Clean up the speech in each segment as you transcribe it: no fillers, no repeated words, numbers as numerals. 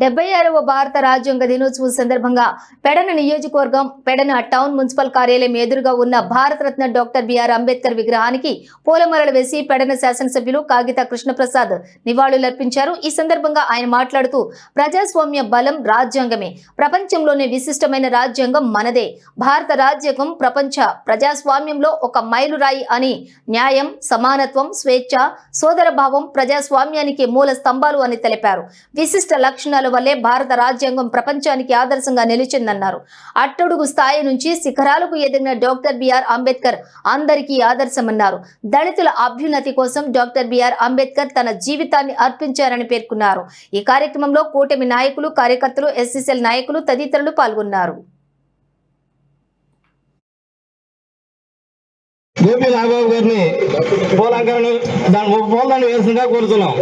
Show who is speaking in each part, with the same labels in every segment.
Speaker 1: 76వ భారత రాజ్యాంగ దినోత్సవం సందర్భంగా పెడన నియోజకవర్గం పెడన టౌన్ మున్సిపల్ కార్యాలయం ఎదురుగా ఉన్న భారతరత్న డాక్టర్ బిఆర్ అంబేద్కర్ విగ్రహానికి పూలమాలలు వేసి పెడన శాసనసభ్యులు కాగిత కృష్ణప్రసాద్ నివాళులర్పించారు. ఈ సందర్భంగా ఆయన మాట్లాడుతూ ప్రజాస్వామ్య బలం రాజ్యాంగమే, ప్రపంచంలోనే విశిష్టమైన రాజ్యాంగం మనదే. భారత రాజ్యాంగం ప్రపంచ ప్రజాస్వామ్యంలో ఒక మైలురాయి అని, న్యాయం, సమానత్వం, స్వేచ్ఛ, సోదరభావం ప్రజాస్వామ్యానికి మూల స్తంభాలు అని తెలిపారు. విశిష్ట లక్షణాల వల్లే భారత రాజ్యాంగం ప్రపంచానికి ఆదర్శంగా నిలిచిందన్నారు. అట్టడుగు స్థాయి నుంచి శిఖరాలకు ఎదిగిన డాక్టర్ బిఆర్ అంబేద్కర్ అందరికీ ఆదర్శమన్నారు. దళితుల అభ్యున్నతి కోసం డాక్టర్ బిఆర్ అంబేద్కర్ తన జీవితాన్ని అర్పించారని పేర్కొన్నారు. ఈ కార్యక్రమంలో కూటమి నాయకులు, కార్యకర్తలు, ఎస్సీసీఎల్ నాయకులు తదితరులు పాల్గొన్నారు.
Speaker 2: గోపి నాగబాబు గారిని పూలంకరణ పూలదాన్ని వేస్తుందిగా కోరుతున్నాం.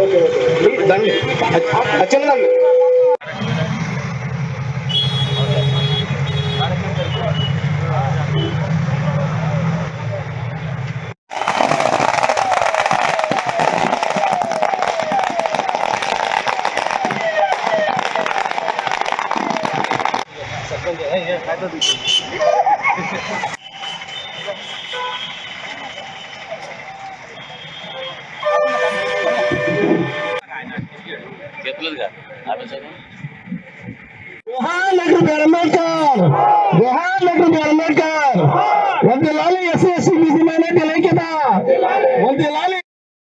Speaker 2: చిన్నదండి వందలాలి ఎస్సీ ఎస్టీ బీసీ మైనార్టీల ఐక్యత, వందలాలి.